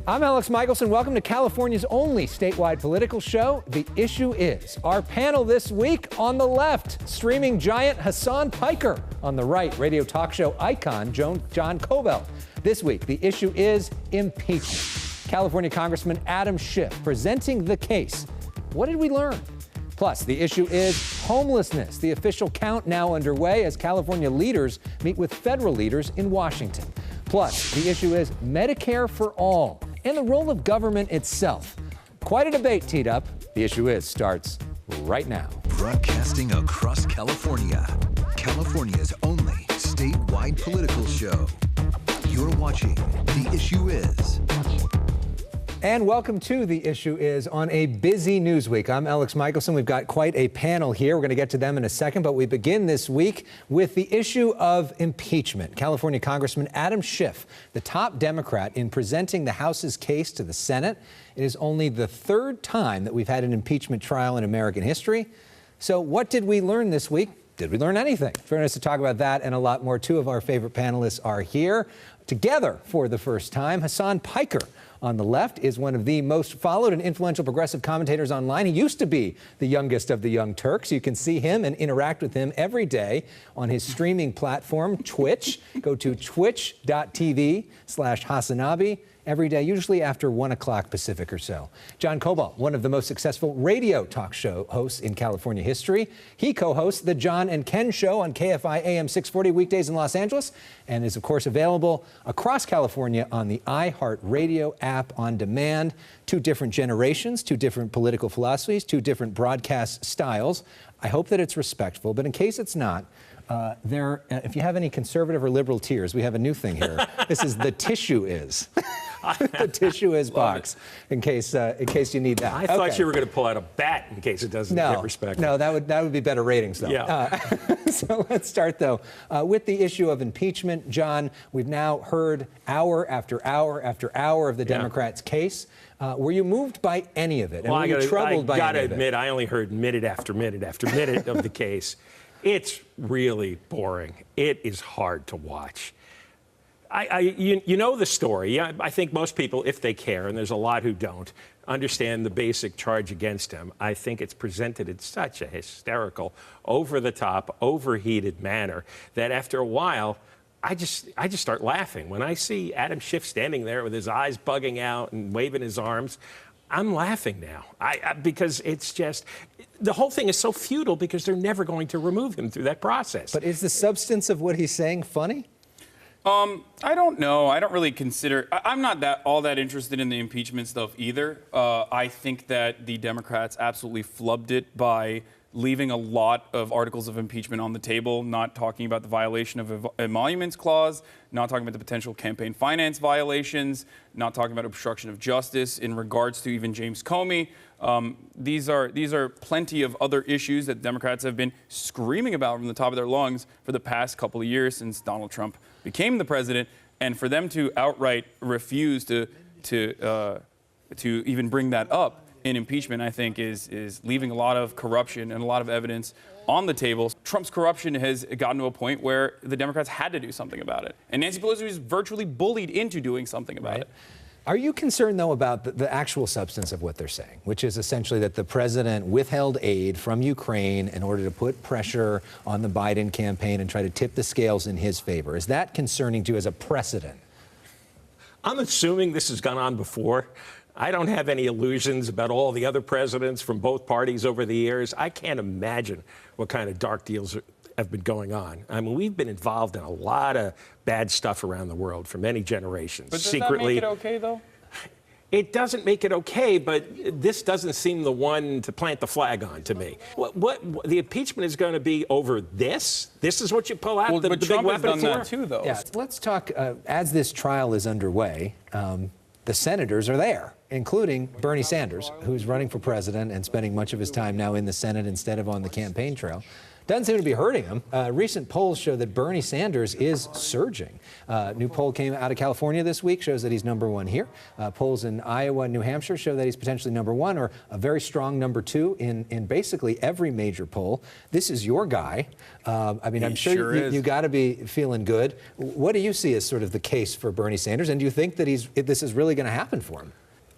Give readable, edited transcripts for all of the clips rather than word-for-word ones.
I'm Elex Michaelson. Welcome to California's only statewide political show. The Issue Is. Our panel this week: on the left, streaming giant Hasan Piker. On the right, radio talk show icon John Kobylt. This week, the issue is impeachment. California Congressman Adam Schiff presenting the case. What did we learn? Plus, the issue is homelessness. The official count now underway as California leaders meet with federal leaders in Washington. Plus, the issue is Medicare for all and the role of government itself. Quite a debate teed up. The Issue Is starts right now. Broadcasting across California, California's only statewide political show. You're watching The Issue Is. And welcome to The Issue Is on a busy news week. I'm Elex Michaelson. We've got quite a panel here. We're going to get to them in a second, but we begin this week with the issue of impeachment. California Congressman Adam Schiff, the top Democrat in presenting the House's case to the Senate. It is only the third time that we've had an impeachment trial in American history. So what did we learn this week? Did we learn anything? Joining us to talk about that and a lot more, two of our favorite panelists are here together for the first time. Hasan Piker on the left is one of the most followed and influential progressive commentators online. He used to be the youngest of the Young Turks. You can see him and interact with him every day on his streaming platform, Twitch. Go to twitch.tv/Hasanabi. Every day, usually after 1 o'clock Pacific or so. John Kobylt, one of the most successful radio talk show hosts in California history. He co-hosts the John and Ken Show on KFI AM 640 weekdays in Los Angeles and is, of course, available across California on the iHeartRadio app on demand. Two different generations, two different political philosophies, two different broadcast styles. I hope that it's respectful, but in case it's not, if you have any conservative or liberal tears, we have a new thing here. This is The Tissue Is. The Tissue Is box, in case you need that. I thought you were going to pull out a bat in case it doesn't get respected. No, that would be better ratings, though. Yeah. So let's start, though, with the issue of impeachment. John, we've now heard hour after hour after hour of the Democrats' case. Were you moved by any of it? And Well, were you troubled by any of it? I got to admit, I only heard minute after minute after minute of the case. It's really boring. It is hard to watch. You know the story. I think most people, if they care, and there's a lot who don't, understand the basic charge against him. I think it's presented in such a hysterical, over-the-top, overheated manner that after a while, I just start laughing. When I see Adam Schiff standing there with his eyes bugging out and waving his arms, I'm laughing now because it's just, the whole thing is so futile because they're never going to remove him through that process. But is the substance of what he's saying funny? I don't know. I don't really consider. I'm not all that interested in the impeachment stuff either. I think that the Democrats absolutely flubbed it by leaving a lot of articles of impeachment on the table, not talking about the violation of a emoluments clause, not talking about the potential campaign finance violations, not talking about obstruction of justice in regards to even James Comey. These are plenty of other issues that Democrats have been screaming about from the top of their lungs for the past couple of years since Donald Trump became the president, and for them to outright refuse to even bring that up in impeachment, I think, is leaving a lot of corruption and a lot of evidence on the table. Trump's corruption has gotten to a point where the Democrats had to do something about it, and Nancy Pelosi was virtually bullied into doing something about it. Are you concerned, though, about the actual substance of what they're saying, which is essentially that the president withheld aid from Ukraine in order to put pressure on the Biden campaign and try to tip the scales in his favor? Is that concerning to you as a precedent? I'm assuming this has gone on before. I don't have any illusions about all the other presidents from both parties over the years. I can't imagine what kind of dark deals have been going on. I mean, we've been involved in a lot of bad stuff around the world for many generations. But does secretly, that make it okay, though? It doesn't make it okay, but this doesn't seem the one to plant the flag on to me. What the impeachment is going to be over this? This is what you pull out the big weapon for? That too, though. Yeah, let's talk, as this trial is underway, the senators are there, including Bernie Sanders, who's running for president and spending much of his time now in the Senate instead of on the campaign trail. doesn't seem to be hurting him. Recent polls show that Bernie Sanders is surging. New poll came out of California this week, shows that he's #1 here. Polls in Iowa and New Hampshire show that he's potentially #1 or a very strong #2 in basically every major poll. This is your guy. I mean, I'm sure you got to be feeling good. What do you see as sort of the case for Bernie Sanders, and do you think that this is really going to happen for him?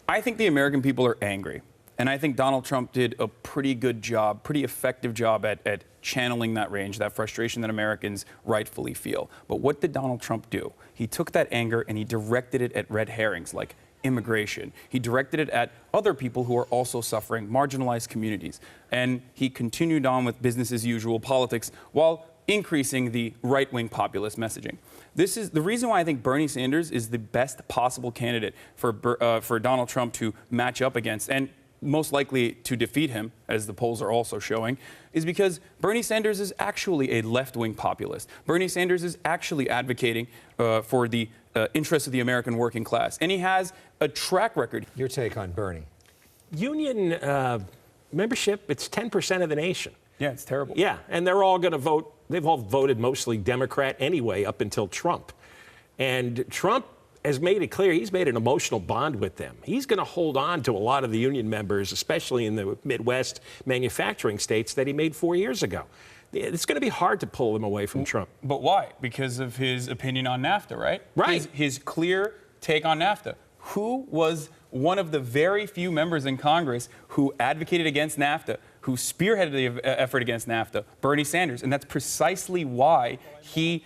I think the American people are angry. And I think Donald Trump did a pretty good job, pretty effective job at channeling that rage, that frustration that Americans rightfully feel. But what did Donald Trump do? He took that anger and he directed it at red herrings like immigration. He directed it at other people who are also suffering, marginalized communities. And he continued on with business as usual politics while increasing the right-wing populist messaging. This is the reason why I think Bernie Sanders is the best possible candidate for Donald Trump to match up against, and most likely to defeat him, as the polls are also showing, is because Bernie Sanders is actually a left-wing populist. Bernie Sanders is actually advocating for the interests of the American working class, and he has a track record. Your take on Bernie? Union membership, it's 10% of the nation. Yeah, it's terrible. Yeah, and they're all going to vote. They've all voted mostly Democrat anyway up until Trump. And Trump has made it clear he's made an emotional bond with them. He's going to hold on to a lot of the union members, especially in the Midwest manufacturing states that he made 4 years ago. It's going to be hard to pull them away from Trump. But why? Because of his opinion on NAFTA, right? Right. His clear take on NAFTA. Who was one of the very few members in Congress who advocated against NAFTA, who spearheaded the effort against NAFTA? Bernie Sanders. And that's precisely why he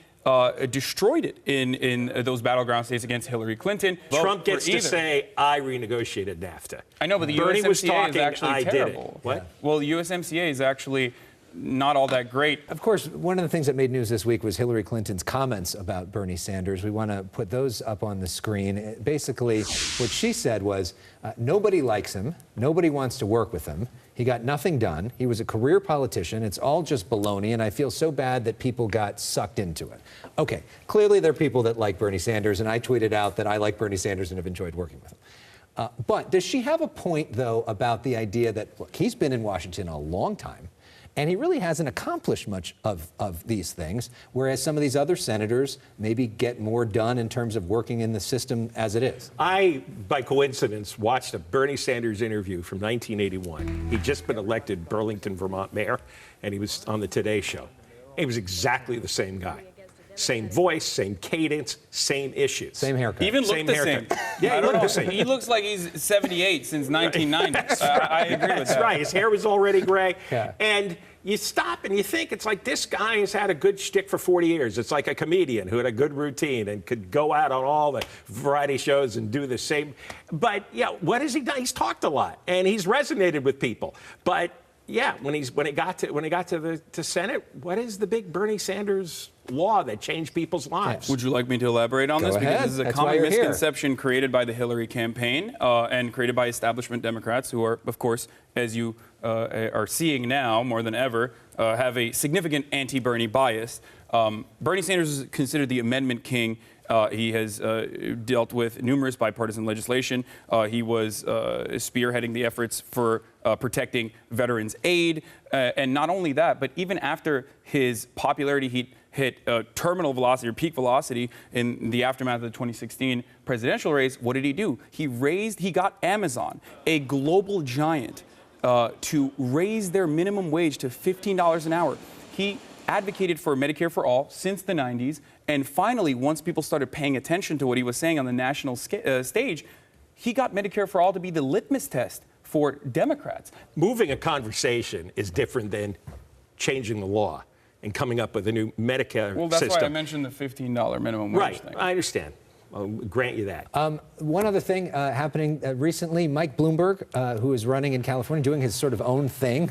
destroyed it in those battleground states against Hillary Clinton. Trump gets to say, I renegotiated NAFTA. I know, but the Bernie USMCA was talking, is actually I terrible. did it. What? Well, the USMCA is actually not all that great. Of course, one of the things that made news this week was Hillary Clinton's comments about Bernie Sanders. We want to put those up on the screen. Basically, what she said was, nobody likes him. Nobody wants to work with him. He got nothing done. He was a career politician. It's all just baloney, and I feel so bad that people got sucked into it. Okay, clearly there are people that like Bernie Sanders, and I tweeted out that I like Bernie Sanders and have enjoyed working with him. But does she have a point, though, about the idea that, look, he's been in Washington a long time, and he really hasn't accomplished much of these things, whereas some of these other senators maybe get more done in terms of working in the system as it is? I, by coincidence, watched a Bernie Sanders interview from 1981. He'd just been elected Burlington, Vermont mayor, and he was on the Today Show. He was exactly the same guy. Same voice, same cadence, same issues. Same haircut. He even Same looked the haircut. same. Yeah, I he don't looked know. the same. He looks like he's 78 since 1990. I agree with That's that. right. His hair was already gray. Yeah. And you stop and you think, it's like this guy has had a good shtick for 40 years. It's like a comedian who had a good routine and could go out on all the variety shows and do the same. But, yeah, what has he done? He's talked a lot, and he's resonated with people. But, yeah, when it got to the Senate, what is the big Bernie Sanders law that changed people's lives? Would you like me to elaborate on this? Go Because ahead. this is a That's why common you're here. misconception created by the Hillary campaign and created by establishment Democrats who are, of course, as you are seeing now more than ever, have a significant anti-Bernie bias. Bernie Sanders is considered the amendment king. He has dealt with numerous bipartisan legislation. He was spearheading the efforts for protecting veterans' aid. And not only that, but even after his popularity hit terminal velocity or peak velocity in the aftermath of the 2016 presidential race, what did he do? He got Amazon, a global giant, to raise their minimum wage to $15 an hour. He advocated for Medicare for all since the 90s. And finally, once people started paying attention to what he was saying on the national stage, he got Medicare for all to be the litmus test for Democrats. Moving a conversation is different than changing the law and coming up with a new Medicare system. Well, that's why I mentioned the $15 minimum wage thing. Right, I understand. I'll grant you that. One other thing happening recently, Mike Bloomberg, who is running in California, doing his sort of own thing,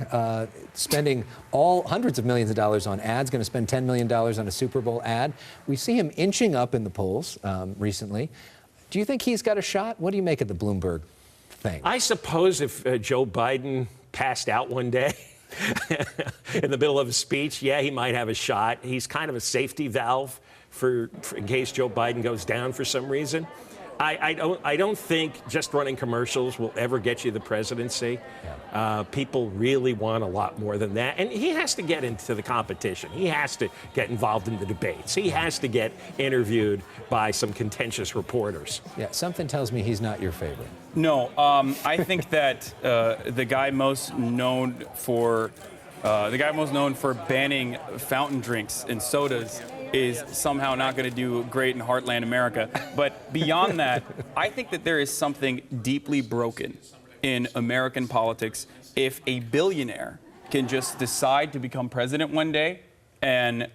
spending hundreds of millions of dollars on ads, going to spend $10 million on a Super Bowl ad. We see him inching up in the polls recently. Do you think he's got a shot? What do you make of the Bloomberg thing? I suppose if Joe Biden passed out one day in the middle of a speech, yeah, he might have a shot. He's kind of a safety valve for in case Joe Biden goes down for some reason. I don't think just running commercials will ever get you the presidency. People really want a lot more than that. And he has to get into the competition. He has to get involved in the debates. He has to get interviewed by some contentious reporters. Yeah, something tells me he's not your favorite. No, I think that the guy most known for banning fountain drinks and sodas is somehow not going to do great in Heartland America. But beyond that, I think that there is something deeply broken in American politics if a billionaire can just decide to become president one day and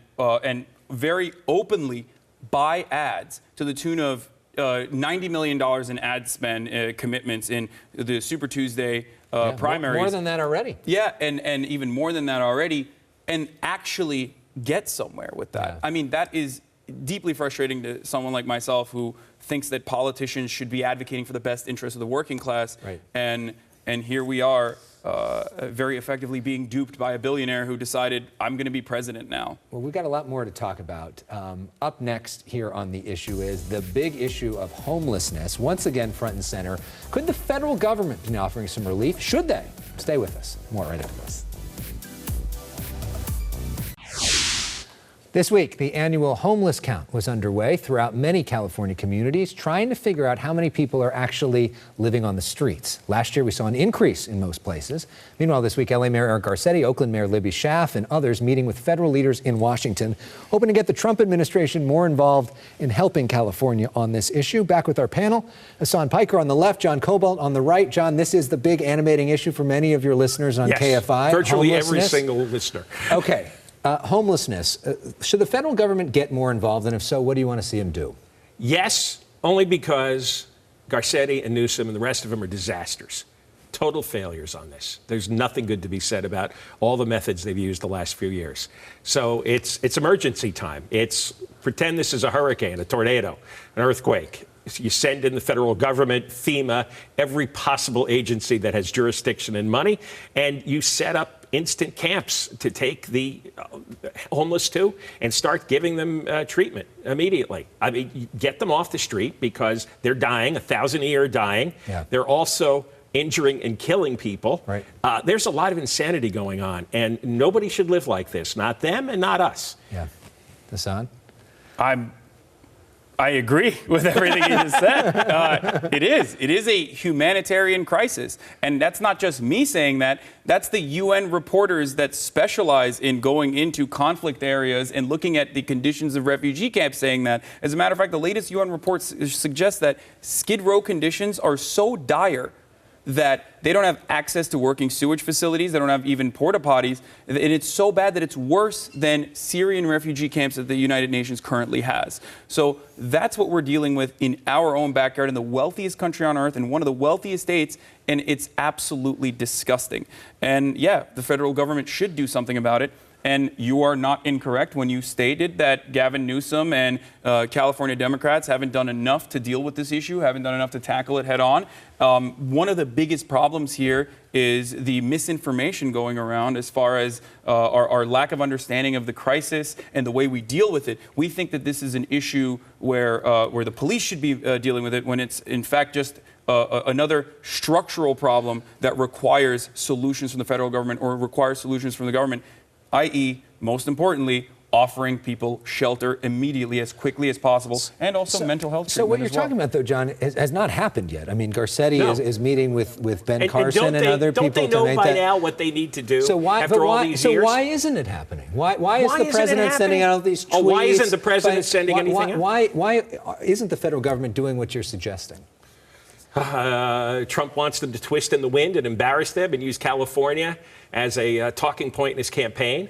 very openly buy ads to the tune of $90 million in ad spend commitments in the Super Tuesday primaries. More than that already. Yeah, and even more than that already, and actually get somewhere with that. Yeah. I mean, that is deeply frustrating to someone like myself who thinks that politicians should be advocating for the best interests of the working class. Right. And here we are very effectively being duped by a billionaire who decided, I'm going to be president now. Well, we've got a lot more to talk about. Up next here on The Issue is the big issue of homelessness, once again front and center. Could the federal government be offering some relief? Should they? Stay with us. More right after this. This week, the annual homeless count was underway throughout many California communities, trying to figure out how many people are actually living on the streets. Last year, we saw an increase in most places. Meanwhile, this week, LA Mayor Eric Garcetti, Oakland Mayor Libby Schaaf, and others meeting with federal leaders in Washington, hoping to get the Trump administration more involved in helping California on this issue. Back with our panel, Hasan Piker on the left, John Kobylt on the right. John, this is the big animating issue for many of your listeners on KFI. Virtually every single listener. Okay. Homelessness. Should the federal government get more involved? And if so, what do you want to see them do? Yes, only because Garcetti and Newsom and the rest of them are disasters. Total failures on this. There's nothing good to be said about all the methods they've used the last few years. So it's emergency time. It's pretend this is a hurricane, a tornado, an earthquake. You send in the federal government, FEMA, every possible agency that has jurisdiction and money, and you set up instant camps to take the homeless to and start giving them treatment immediately. I mean, get them off the street because they're dying, 1,000 a year are dying. Yeah. They're also injuring and killing people. Right. There's a lot of insanity going on, and nobody should live like this, not them and not us. Yeah. Hasan? I agree with everything you just said. It is a humanitarian crisis. And that's not just me saying that. That's the UN reporters that specialize in going into conflict areas and looking at the conditions of refugee camps saying that. As a matter of fact, the latest UN reports suggest that Skid Row conditions are so dire that they don't have access to working sewage facilities. They don't have even porta potties. And it's so bad that it's worse than Syrian refugee camps that the United Nations currently has. So that's what we're dealing with in our own backyard in the wealthiest country on earth and one of the wealthiest states. And it's absolutely disgusting. And yeah, the federal government should do something about it. And you are not incorrect when you stated that Gavin Newsom and California Democrats haven't done enough to deal with this issue, haven't done enough to tackle it head on. One of the biggest problems here is the misinformation going around as far as our lack of understanding of the crisis and the way we deal with it. We think that this is an issue where the police should be dealing with it when it's in fact just another structural problem that requires solutions from the federal government or requires solutions from the government, i.e., most importantly, offering people shelter immediately as quickly as possible and also mental health treatment. So what you're as well. talking about, though, John, has not happened yet. I mean, Garcetti No. is meeting with Ben And Carson and other people don't they to know make by that. now what they need to do So why? after but all why? these So years? why isn't it happening? Why isn't Why the isn't it president sending happening? out these tweets? Oh, why isn't the president sending anything out? Why isn't the federal government doing what you're suggesting? Trump wants them to twist in the wind and embarrass them and use California as a talking point in his campaign.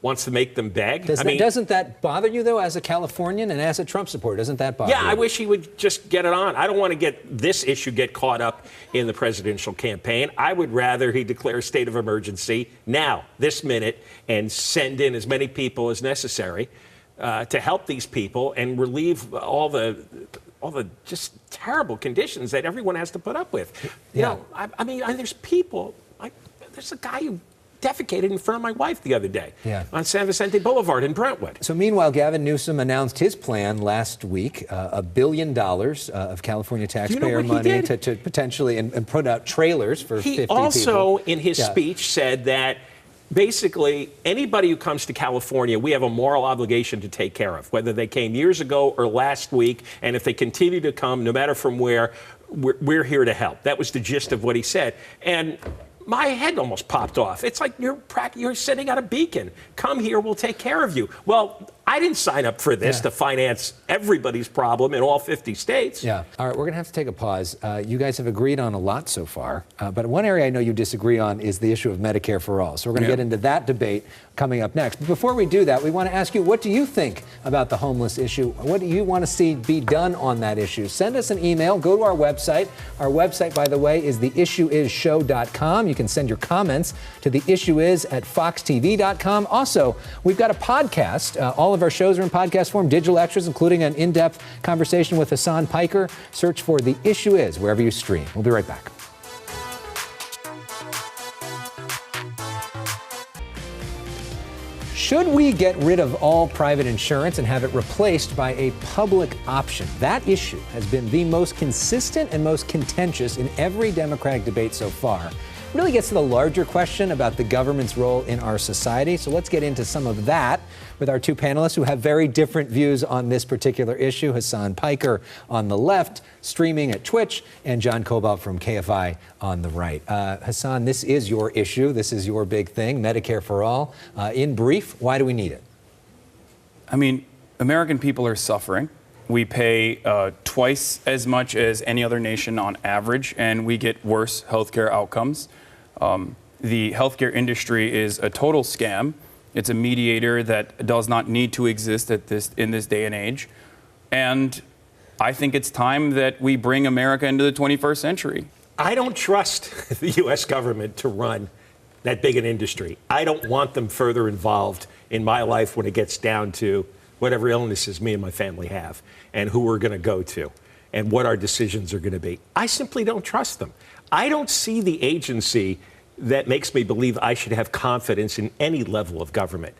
Wants to make them beg. Doesn't that bother you, though, as a Californian and as a Trump supporter? Doesn't that bother you? Yeah, I wish he would just get it on. I don't want to get this issue get caught up in the presidential campaign. I would rather he declare a state of emergency now, this minute, and send in as many people as necessary to help these people and relieve all the just terrible conditions that everyone has to put up with. You know, I mean, there's people. There's a guy who defecated in front of my wife the other day on San Vicente Boulevard in Brentwood. So meanwhile, Gavin Newsom announced his plan last week, $1 billion of California taxpayer money to potentially and put out trailers for 50 people. He also, in his speech, said that basically anybody who comes to California, we have a moral obligation to take care of, whether they came years ago or last week, and if they continue to come, no matter from where, we're here to help. That was the gist of what he said. And my head almost popped off. It's like you're sitting at a beacon. Come here, we'll take care of you. Well, I didn't sign up for this to finance everybody's problem in all 50 states. Yeah. All right, we're going to have to take a pause. You guys have agreed on a lot so far, but one area I know you disagree on is the issue of Medicare for all. So we're going to get into that debate coming up next. But before we do that, we want to ask you, what do you think about the homeless issue? What do you want to see be done on that issue? Send us an email. Go to our website. Our website, by the way, is theissueisshow.com. You can send your comments to theissueis@foxtv.com. Also, we've got a podcast. All of our shows are in podcast form, digital extras, including an in-depth conversation with Hasan Piker. Search for The Issue Is wherever you stream. We'll be right back. Should we get rid of all private insurance and have it replaced by a public option? That issue has been the most consistent and most contentious in every Democratic debate so far. It really gets to the larger question about the government's role in our society. So let's get into some of that with our two panelists who have very different views on this particular issue. Hasan Piker on the left, streaming at Twitch, and John Kobylt from KFI on the right. Hasan, this is your issue. This is your big thing, Medicare for all. In brief, why do we need it? I mean, American people are suffering. We pay twice as much as any other nation on average, and we get worse healthcare outcomes. The healthcare industry is a total scam. It's a mediator that does not need to exist in this day and age. And I think it's time that we bring America into the 21st century. I don't trust the U.S. government to run that big an industry. I don't want them further involved in my life when it gets down to whatever illnesses me and my family have and who we're going to go to and what our decisions are going to be. I simply don't trust them. I don't see the agency that makes me believe I should have confidence in any level of government.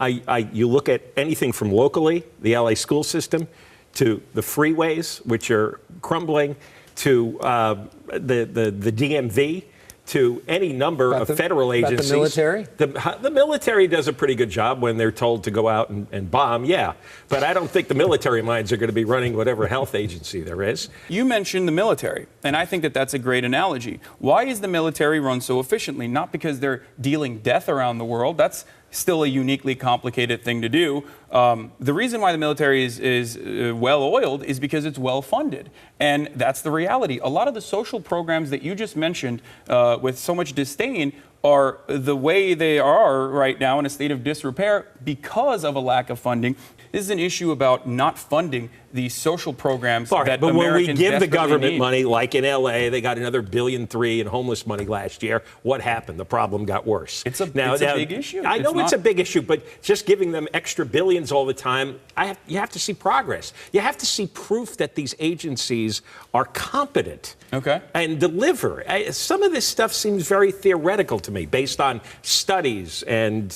You look at anything from locally, the LA school system, to the freeways, which are crumbling, to the DMV, to any number of federal agencies. The military? The military does a pretty good job when they're told to go out and bomb, yeah. But I don't think the military minds are going to be running whatever health agency there is. You mentioned the military, and I think that that's a great analogy. Why is the military run so efficiently? Not because they're dealing death around the world. That's still a uniquely complicated thing to do. The reason why the military is well-oiled is because it's well-funded. And that's the reality. A lot of the social programs that you just mentioned with so much disdain are the way they are right now in a state of disrepair because of a lack of funding. This is an issue about not funding the social programs that Americans but when we give the government need. money, like in L.A., they got another $1.3 billion in homeless money last year. What happened? The problem got worse. It's a big issue. I know it's a big issue, but just giving them extra billions all the time, you have to see progress. You have to see proof that these agencies are competent and deliver. Some of this stuff seems very theoretical to me, based on studies and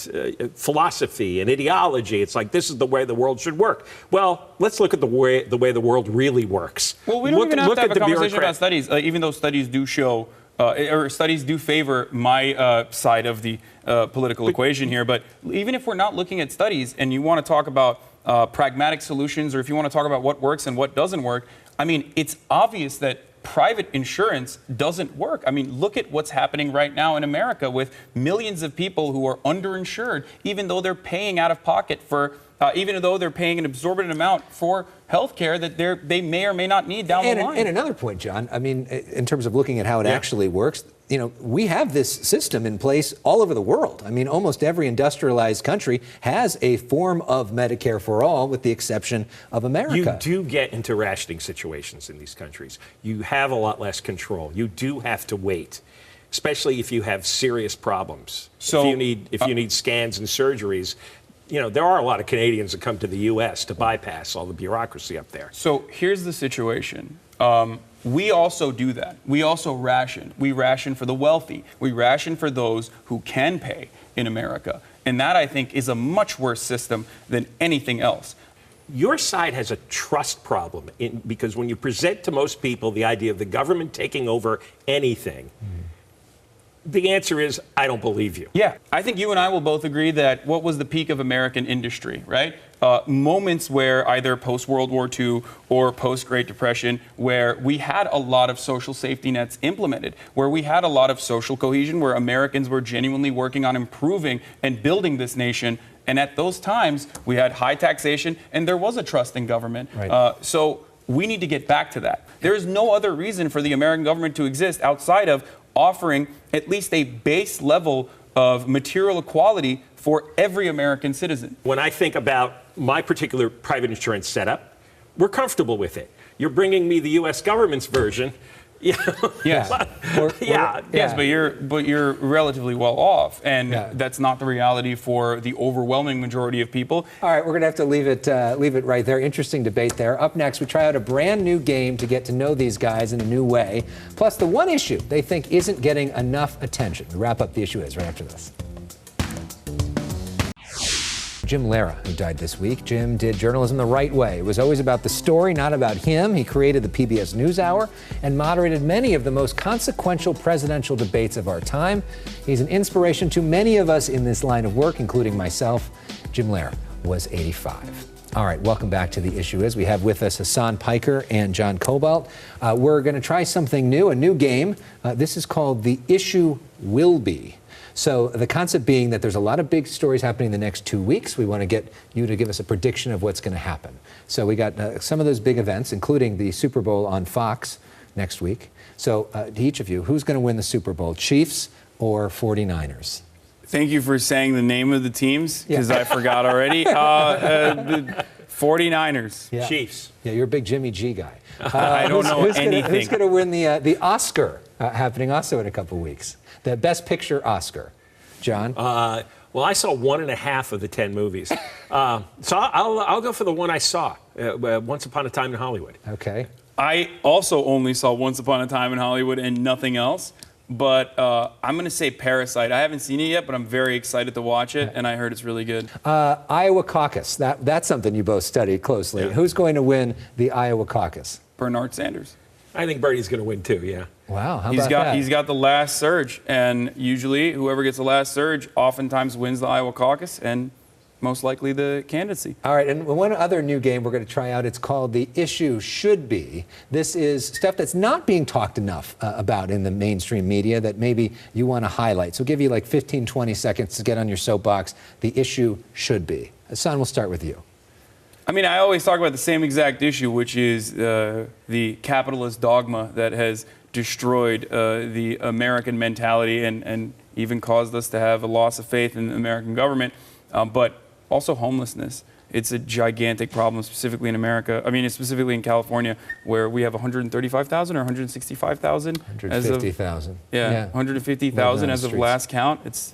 philosophy and ideology. It's like, this is the way the world should work. Well, let's look at the way the world really works. Well, we don't even have to have a conversation about studies, even though studies do show, or studies do favor my side of the political equation here. But even if we're not looking at studies and you want to talk about pragmatic solutions, or if you want to talk about what works and what doesn't work, I mean, it's obvious that private insurance doesn't work. I mean, look at what's happening right now in America with millions of people who are underinsured, even though they're paying out of pocket for even though they're paying an exorbitant amount for health care that they may or may not need down the line. And another point, John, I mean, in terms of looking at how it actually works, you know, we have this system in place all over the world. I mean, almost every industrialized country has a form of Medicare for all, with the exception of America. You do get into rationing situations in these countries. You have a lot less control. You do have to wait, especially if you have serious problems. So if you need scans and surgeries. You know, there are a lot of Canadians that come to the U.S. to bypass all the bureaucracy up there. So here's the situation. we also do that. We also ration. We ration for the wealthy. We ration for those who can pay in America. And that, I think, is a much worse system than anything else. Your side has a trust problem because when you present to most people the idea of the government taking over anything, the answer is, I don't believe you. Yeah, I think you and I will both agree that what was the peak of American industry, right? Moments where either post-World War II or post-Great Depression, where we had a lot of social safety nets implemented, where we had a lot of social cohesion, where Americans were genuinely working on improving and building this nation. And at those times, we had high taxation and there was a trust in government. Right. So we need to get back to that. There is no other reason for the American government to exist outside of offering at least a base level of material equality for every American citizen. When I think about my particular private insurance setup, we're comfortable with it. You're bringing me the U.S. government's version. Yes. Yes, but you're relatively well off, and that's not the reality for the overwhelming majority of people. All right, we're going to have to leave it right there. Interesting debate there. Up next, we try out a brand new game to get to know these guys in a new way. Plus, the one issue they think isn't getting enough attention. We wrap up The Issue Is right after this. Jim Lehrer, who died this week. Jim did journalism the right way. It was always about the story, not about him. He created the PBS NewsHour and moderated many of the most consequential presidential debates of our time. He's an inspiration to many of us in this line of work, including myself. Jim Lehrer was 85. All right, welcome back to The Issue Is. We have with us Hasan Piker and John Kobylt. We're going to try something new, a new game. This is called The Issue Will Be. So the concept being that there's a lot of big stories happening in the next 2 weeks. We want to get you to give us a prediction of what's going to happen. So we got some of those big events, including the Super Bowl on Fox next week. So to each of you, who's going to win the Super Bowl, Chiefs or 49ers? Thank you for saying the name of the teams, because I forgot already. 49ers. Yeah. Chiefs. Yeah, you're a big Jimmy G guy. I don't know anything. Who's going to win the Oscar happening also in a couple weeks? The Best Picture Oscar. John? Well, I saw 1.5 of the 10 movies. So I'll go for the one I saw, Once Upon a Time in Hollywood. Okay. I also only saw Once Upon a Time in Hollywood and nothing else. But I'm going to say Parasite. I haven't seen it yet, but I'm very excited to watch it, and I heard it's really good. Iowa caucus. That's something you both studied closely. Yeah. Who's going to win the Iowa caucus? Bernard Sanders. I think Bernie's going to win, too, yeah. Wow, how about that? He's got the last surge, and usually whoever gets the last surge oftentimes wins the Iowa caucus and most likely the candidacy. All right, and one other new game we're going to try out, it's called The Issue Should Be. This is stuff that's not being talked enough about in the mainstream media that maybe you want to highlight. So we'll give you like 15, 20 seconds to get on your soapbox. The issue should be. Hasan, we'll start with you. I mean, I always talk about the same exact issue, which is the capitalist dogma that has destroyed the American mentality and even caused us to have a loss of faith in the American government, but also homelessness. It's a gigantic problem, specifically in America. I mean, specifically in California, where we have 135,000 or 165,000? 150,000. Yeah, 150,000 as of last count. It's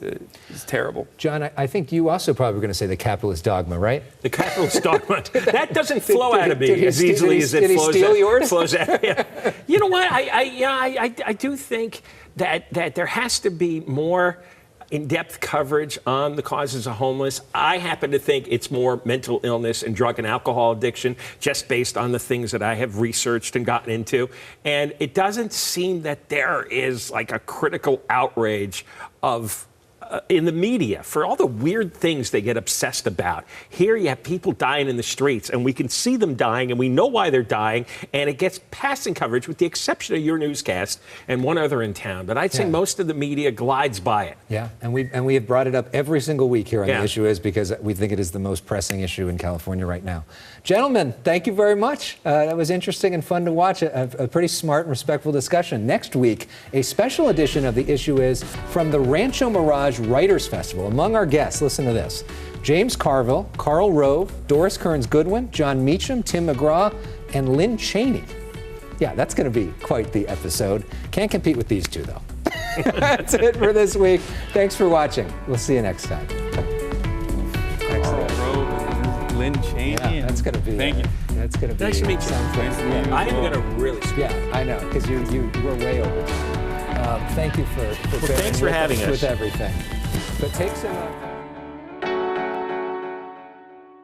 terrible. John, I think you also probably were going to say the capitalist dogma, right? The capitalist dogma. That doesn't flow out of me as easily as it flows out. Did he steal yours? Flows out. Yeah. You know what? I do think that there has to be more in-depth coverage on the causes of homeless. I happen to think it's more mental illness and drug and alcohol addiction, just based on the things that I have researched and gotten into. And it doesn't seem that there is like a critical outrage of in the media for all the weird things they get obsessed about. Here you have people dying in the streets, and we can see them dying, and we know why they're dying, and it gets passing coverage, with the exception of your newscast and one other in town. But I'd say most of the media glides by it. Yeah, and we have brought it up every single week here on The Issue Is, because we think it is the most pressing issue in California right now. Gentlemen, thank you very much. That was interesting and fun to watch. A pretty smart and respectful discussion. Next week, a special edition of The Issue Is from the Rancho Mirage Writers Festival. Among our guests, listen to this: James Carville, Karl Rove, Doris Kearns Goodwin, John Meacham, Tim McGraw, and Lynn Cheney. Yeah, that's going to be quite the episode. Can't compete with these two, though. That's it for this week. Thanks for watching. We'll see you next time. Karl Rove. Lynn Cheney. Yeah, that's going to be. Thank you. That's going to be. Nice to meet you. something. Nice to meet you. I am going to really speak. Yeah, I know, because you were way over time. Thank you for bearing thanks for with having us. with everything. But take some.